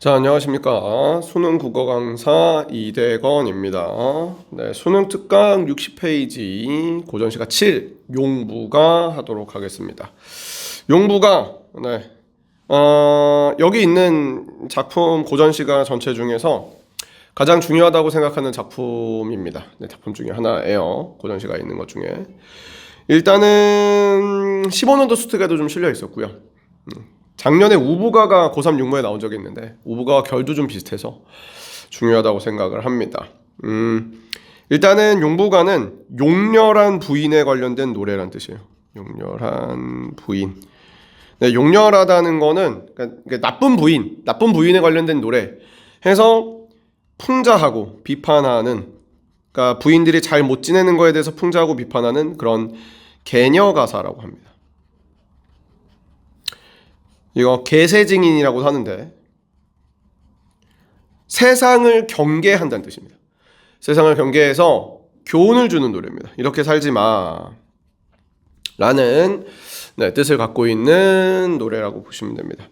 자, 안녕하십니까. 수능 국어 강사 이대건입니다. 네, 수능 특강 60페이지 고전시가 7 용부가 하도록 하겠습니다. 용부가 여기 있는 작품 고전시가 전체 중에서 가장 중요하다고 생각하는 작품입니다. 네, 작품 중에 하나예요. 고전시가 있는 것 중에. 일단은 15년도 수특에도 좀 실려 있었고요. 작년에 우부가가 고3 육모에 나온 적이 있는데 우부가와 결도 좀 비슷해서 중요하다고 생각을 합니다. 일단은 용부가는 용렬한 부인에 관련된 노래란 뜻이에요. 용렬한 부인. 네, 용렬하다는 거는 그러니까 나쁜 부인에 관련된 노래 해서 풍자하고 비판하는, 그러니까 부인들이 잘 못 지내는 거에 대해서 풍자하고 비판하는 그런 개녀 가사라고 합니다. 이거 계세증인이라고 하는데 세상을 경계한다는 뜻입니다. 세상을 경계해서 교훈을 주는 노래입니다. 이렇게 살지 마 라는 뜻을 갖고 있는 노래라고 보시면 됩니다.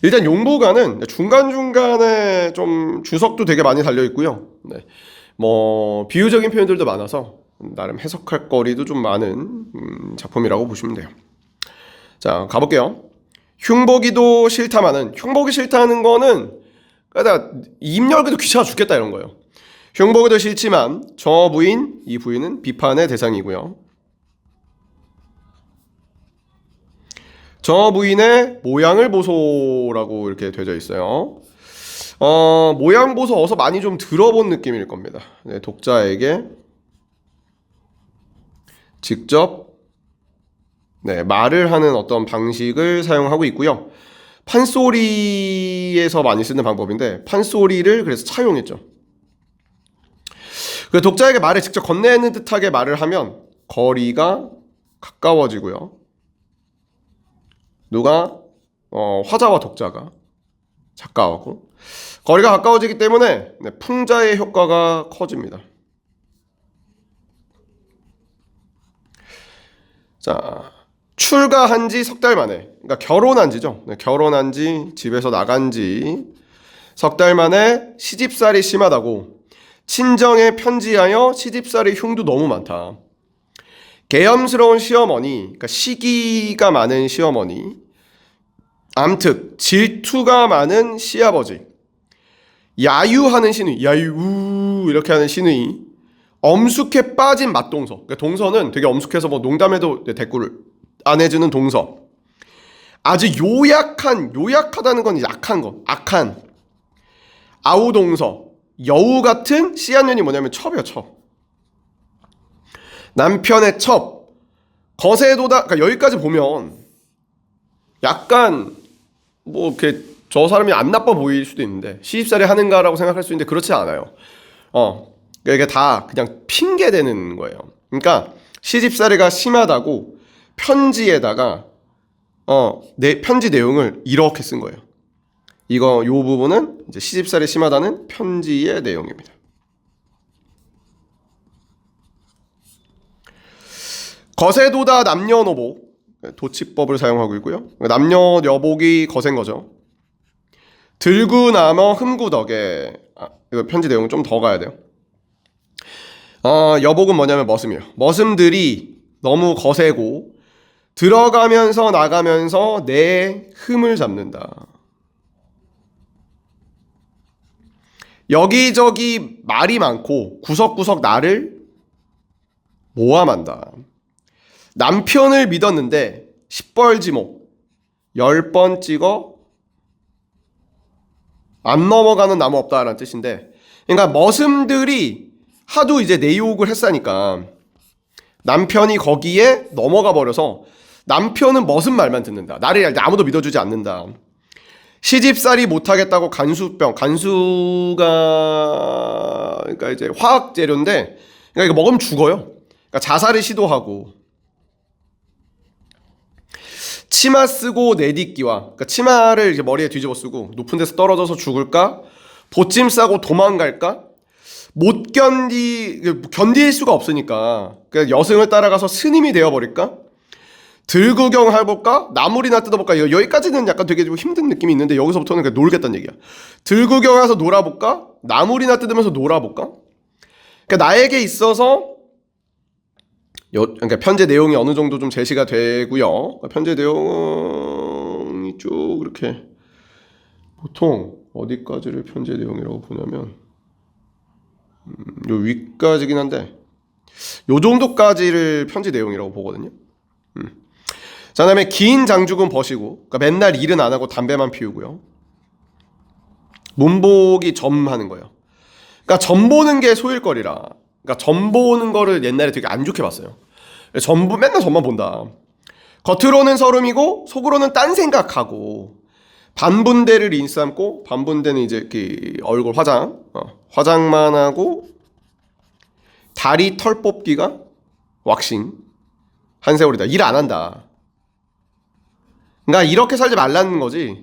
일단 용부가는 중간중간에 좀 주석도 되게 많이 달려 있고요. 비유적인 표현들도 많아서 나름 해석할 거리도 좀 많은 작품이라고 보시면 돼요. 자, 가볼게요. 흉보기도 싫다마는, 흉보기 싫다는 거는 그러니까 입 열기도 귀찮아 죽겠다 이런 거예요. 흉보기도 싫지만 저 부인, 이 부인은 비판의 대상이고요. 저 부인의 모양을 보소라고 이렇게 되어 있어요. 모양 보소 어서 많이 좀 들어본 느낌일 겁니다. 네, 독자에게 직접 말을 하는 어떤 방식을 사용하고 있고요. 판소리에서 많이 쓰는 방법인데 판소리를 그래서 차용했죠. 그 독자에게 말을 직접 건네는 듯하게 말을 하면 거리가 가까워지고요. 누가? 화자와 독자가 작가하고 거리가 가까워지기 때문에 풍자의 효과가 커집니다. 자, 출가한 지 석 달 만에, 그러니까 결혼한 지죠. 결혼한 지, 집에서 나간 지 석 달 만에 시집살이 심하다고, 친정에 편지하여 시집살이 흉도 너무 많다. 계엄스러운 시어머니, 그러니까 시기가 많은 시어머니, 암특, 질투가 많은 시아버지, 야유하는 시누이, 야유 이렇게 하는 시누이, 엄숙해 빠진 맏동서, 그러니까 동서는 되게 엄숙해서 농담해도 대꾸를 안 해주는 동서, 아주 요약하다는 건 약한 거, 악한 아우동서, 여우 같은 씨앗 년이 뭐냐면 첩이에요. 첩. 남편의 첩, 거세도다. 그러니까 여기까지 보면 약간 이렇게 저 사람이 안 나빠 보일 수도 있는데 시집살이 하는가라고 생각할 수 있는데 그렇지 않아요. 이게 다 그냥 핑계대는 거예요. 그러니까 시집살이가 심하다고 편지에다가 편지 내용을 이렇게 쓴 거예요. 요 부분은 이제 시집살이 심하다는 편지의 내용입니다. 거세도다 남녀노복, 도치법을 사용하고 있고요. 남녀여복이 거센 거죠. 들구나머 흠구덕에, 이거 편지 내용은 좀 더 가야 돼요. 여복은 뭐냐면 머슴이에요. 머슴들이 너무 거세고 들어가면서 나가면서 내 흠을 잡는다. 여기저기 말이 많고 구석구석 나를 모함한다. 남편을 믿었는데 10벌지목 10번 찍어 안 넘어가는 나무 없다라는 뜻인데, 그러니까 머슴들이 하도 이제 내 욕을 했으니까 남편이 거기에 넘어가 버려서 남편은 머슴 말만 듣는다. 나를 아무도 믿어주지 않는다. 시집살이 못하겠다고 간수가 그러니까 이제 화학 재료인데, 그러니까 이거 먹으면 죽어요. 그러니까 자살을 시도하고, 치마 쓰고 내딛기와, 그러니까 치마를 이제 머리에 뒤집어 쓰고 높은 데서 떨어져서 죽을까, 보찜 싸고 도망갈까, 못 견딜 수가 없으니까 그러니까 여승을 따라가서 스님이 되어버릴까, 들구경 해볼까? 나물이나 뜯어볼까? 여기까지는 약간 되게 좀 힘든 느낌이 있는데 여기서부터는 그냥 놀겠다는 얘기야. 들구경해서 놀아볼까? 나물이나 뜯으면서 놀아볼까? 그러니까 나에게 있어서 그러니까 편제 내용이 어느 정도 좀 제시가 되고요. 편제 내용이 쭉 이렇게 보통 어디까지를 편제 내용이라고 보냐면 요 위까지긴 한데 요 정도까지를 편제 내용이라고 보거든요. 자, 그다음에 긴 장죽은 버시고, 그러니까 맨날 일은 안 하고 담배만 피우고요. 문복이 점하는 거예요. 그러니까 점 보는 게 소일거리라. 그러니까 점 보는 거를 옛날에 되게 안 좋게 봤어요. 맨날 점만 본다. 겉으로는 서름이고 속으로는 딴 생각하고 반분대를 인삼고 반분대는 이제 이렇게 얼굴 화장만 하고 다리 털 뽑기가 왁싱 한 세월이다. 일 안 한다. 그러니까 이렇게 살지 말라는 거지.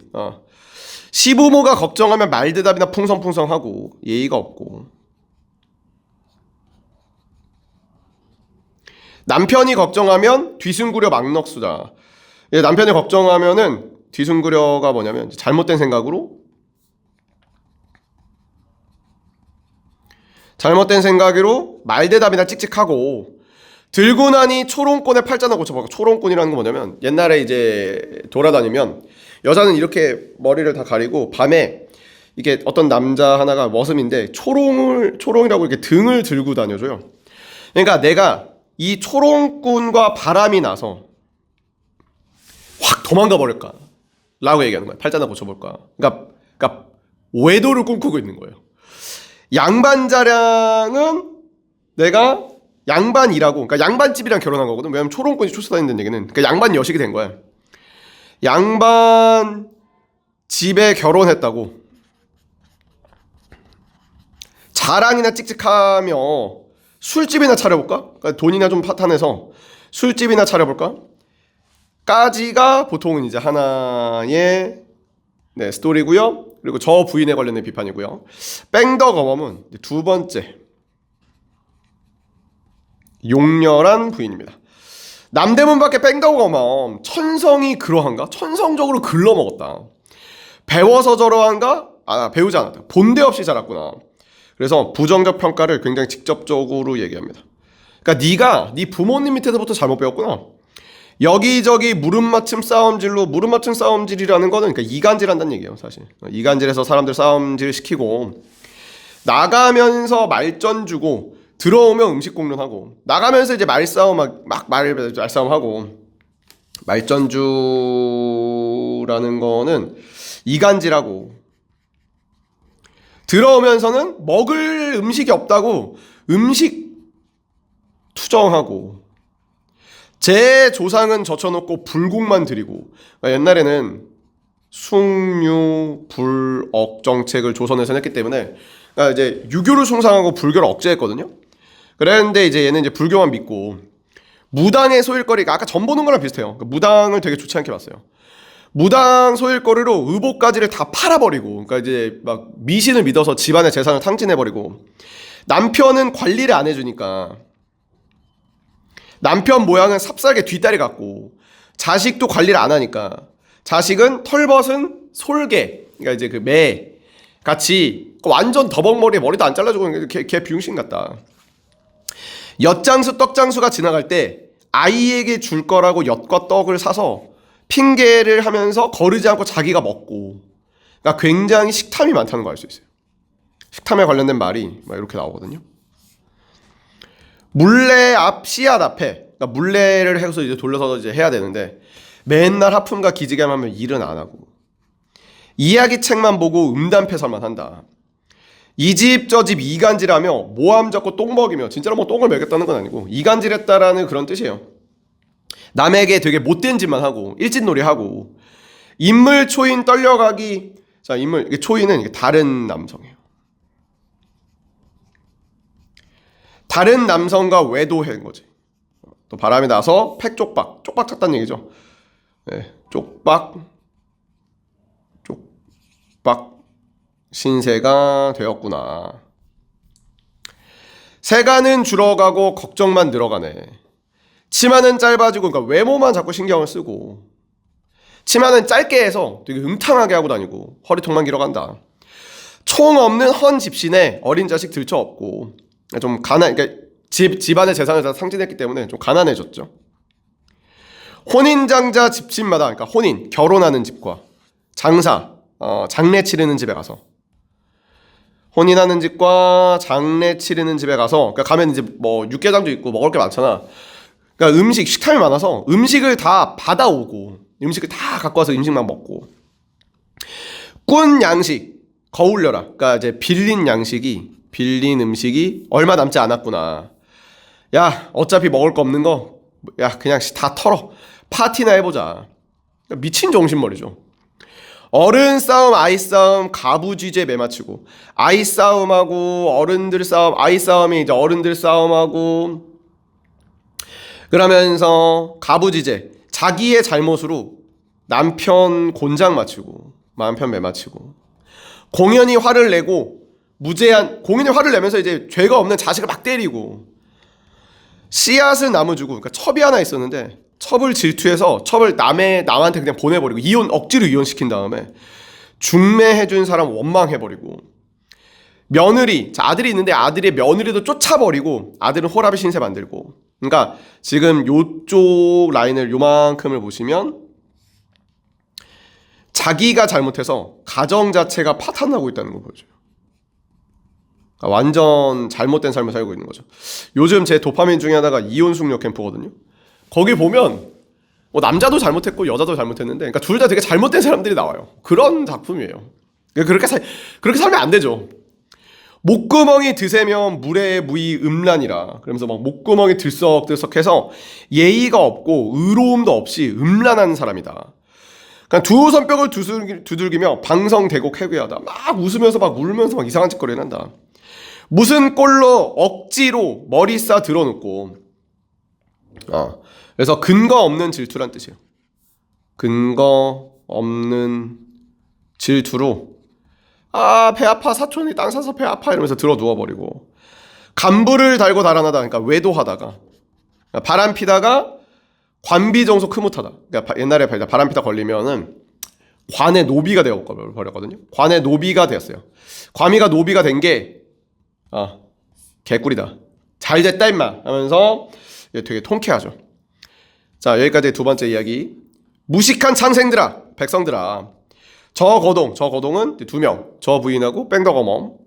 시부모가 걱정하면 말대답이나 풍성풍성하고 예의가 없고 남편이 걱정하면 뒤숭구려 막넉수다. 남편이 걱정하면은 뒤숭구려가 뭐냐면 잘못된 생각으로 말대답이나 찍찍하고 들고 나니 초롱권에 팔자나 고쳐봐. 초롱권이라는 건 뭐냐면 옛날에 이제 돌아다니면 여자는 이렇게 머리를 다 가리고 밤에 이게 어떤 남자 하나가 머슴인데 초롱이라고 이렇게 등을 들고 다녀줘요. 그러니까 내가 이 초롱꾼과 바람이 나서 확 도망가 버릴까 라고 얘기하는 거야. 팔자나 고쳐볼까. 그러니까 외도를 꿈꾸고 있는 거예요. 양반자량은 내가 양반이라고, 그러니까 양반집이랑 결혼한 거거든. 왜냐면 초롱꾼이 쫓아다닌다는 얘기는 그러니까 양반 여식이 된 거야. 양반 집에 결혼했다고 자랑이나 찍찍하며 술집이나 차려볼까? 그러니까 돈이나 좀 파탄해서 술집이나 차려볼까? 까지가 보통은 이제 하나의 스토리고요. 그리고 저 부인에 관련된 비판이고요. 뺑덕어멈은 두 번째 용렬한 부인입니다. 남대문 밖에 뺑덕어멈 천성이 그러한가? 천성적으로 글러먹었다. 배워서 저러한가? 배우지 않았다. 본데 없이 자랐구나. 그래서 부정적 평가를 굉장히 직접적으로 얘기합니다. 그러니까 네가 네 부모님 밑에서부터 잘못 배웠구나. 여기저기 무릎맞춤 싸움질이라는 거는 그러니까 이간질한다는 얘기예요. 사실 이간질해서 사람들 싸움질 시키고 나가면서 말전 주고 들어오면 음식 공론하고 나가면서 이제 말싸움 말싸움하고 말전주라는 거는 이간질하고 들어오면서는 먹을 음식이 없다고 음식 투정하고 제 조상은 젖혀놓고 불국만 드리고 그러니까 옛날에는 숭유 불억 정책을 조선에서 했기 때문에 그러니까 이제 유교를 숭상하고 불교를 억제했거든요. 그랬는데 이제 얘는 이제 불교만 믿고 무당의 소일거리가 아까 전 보는 거랑 비슷해요. 그러니까 무당을 되게 좋지 않게 봤어요. 무당 소일거리로 의복가지를 다 팔아버리고 그러니까 이제 막 미신을 믿어서 집안의 재산을 탕진해버리고 남편은 관리를 안 해주니까 남편 모양은 삽살개 뒷다리 같고 자식도 관리를 안 하니까 자식은 털벗은 솔개 그러니까 이제 그 매 같이 완전 더벅머리에 머리도 안 잘라주고 걔 비용신 같다. 엿장수 떡장수가 지나갈 때 아이에게 줄 거라고 엿과 떡을 사서 핑계를 하면서 거르지 않고 자기가 먹고 그러니까 굉장히 식탐이 많다는 걸 알 수 있어요. 식탐에 관련된 말이 막 이렇게 나오거든요. 물레 앞 씨앗 앞에 그러니까 물레를 해서 이제 돌려서 이제 해야 되는데 맨날 하품과 기지개만 하면 일은 안 하고 이야기 책만 보고 음담패설만 한다. 이 집 저 집 이간질하며 모함 잡고 똥 먹이며 진짜로 뭐 똥을 먹였다는 건 아니고 이간질했다라는 그런 뜻이에요. 남에게 되게 못된 짓만 하고 일진놀이 하고 인물 초인 떨려가기. 자, 이게 초인은 이게 다른 남성이에요. 다른 남성과 외도한 거지. 또 바람이 나서 쪽박 찼다는 얘기죠. 네, 쪽박 신세가 되었구나. 세가는 줄어가고 걱정만 늘어가네. 치마는 짧아지고, 그러니까 외모만 자꾸 신경을 쓰고, 치마는 짧게 해서 되게 음탕하게 하고 다니고 허리통만 길어간다. 총 없는 헌 집신에 어린 자식 들쳐 없고, 좀 그러니까 집안의 재산을 다 상징했기 때문에 좀 가난해졌죠. 혼인장자 집신마다, 그러니까 혼인, 결혼하는 집과 장사, 장례 치르는 집에 가서, 혼인하는 집과 장례 치르는 집에 가서, 그러니까 가면 이제 뭐 육개장도 있고 먹을 게 많잖아. 그러니까 식탐이 많아서 음식을 다 받아오고, 음식을 다 갖고 와서 음식만 먹고, 꾼 양식 거울려라. 그러니까 이제 빌린 음식이 얼마 남지 않았구나. 야, 어차피 먹을 거 없는 거, 야, 그냥 다 털어. 파티나 해보자. 그러니까 미친 정신머리죠. 어른 싸움, 아이 싸움, 가부쥐제 매맞추고, 아이 싸움하고 어른들 싸움, 아이 싸움이 이제 어른들 싸움하고, 그러면서 가부쥐제, 자기의 잘못으로 남편 곤장 맞추고, 남편 매맞추고, 공연히 화를 내고, 공연히 화를 내면서 이제 죄가 없는 자식을 막 때리고, 씨앗을 나무 주고, 그러니까 첩이 하나 있었는데 첩을 질투해서 첩을 남한테 그냥 보내버리고, 억지로 이혼시킨 다음에 중매해준 사람 원망해버리고, 며느리, 아들이 있는데 아들의 며느리도 쫓아버리고, 아들은 호랍의 신세 만들고. 그러니까 지금 요쪽 라인을 요만큼을 보시면 자기가 잘못해서 가정 자체가 파탄나고 있다는 걸 보여줘요. 그러니까 완전 잘못된 삶을 살고 있는 거죠. 요즘 제 도파민 중에 하나가 이혼 숙녀 캠프거든요. 거기 보면 뭐 남자도 잘못했고 여자도 잘못했는데, 그러니까 둘 다 되게 잘못된 사람들이 나와요. 그런 작품이에요. 그렇게 살면 안 되죠. 목구멍이 드세면 물에 무이 음란이라. 그러면서 막 목구멍이 들썩들썩해서 예의가 없고 의로움도 없이 음란한 사람이다. 그러니까 두 손뼉을 두들기며 방성대곡 해괴하다. 막 웃으면서 막 울면서 막 이상한 짓거리를 한다. 무슨 꼴로 억지로 머리 싸 들어놓고, 그래서 근거 없는 질투란 뜻이에요. 근거 없는 질투로, 배 아파, 사촌이 땅 사서 배 아파 이러면서 들어 누워버리고, 간부를 달고 달아나다, 그러니까 외도하다가, 바람 피다가 관비정속 흐뭇하다. 그러니까 옛날에 바람 피다 걸리면은 관의 노비가 되어 버렸거든요. 관의 노비가 되었어요. 관이가 노비가 된 게 개꿀이다. 잘 됐다 임마 하면서 되게 통쾌하죠. 자, 여기까지 두 번째 이야기. 무식한 창생들아, 백성들아. 저 거동은 두 명, 저 부인하고 뺑덕어멈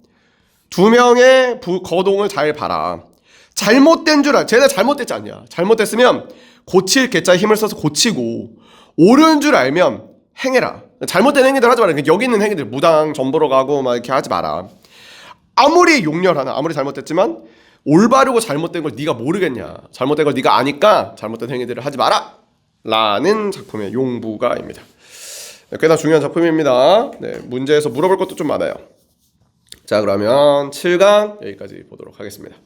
두 명의 거동을 잘 봐라. 잘못된 줄 쟤네 잘못됐지 않냐. 잘못됐으면 고칠 개자에 힘을 써서 고치고, 옳은 줄 알면 행해라. 잘못된 행위들 하지 마라. 여기 있는 행위들 무당 전보러 가고 막 이렇게 하지 마라. 아무리 용렬하나, 아무리 잘못됐지만 올바르고 잘못된 걸 네가 모르겠냐. 잘못된 걸 네가 아니까 잘못된 행위들을 하지 마라 라는 작품의 용부가입니다. 꽤나 중요한 작품입니다. 네, 문제에서 물어볼 것도 좀 많아요. 자, 그러면 7강 여기까지 보도록 하겠습니다.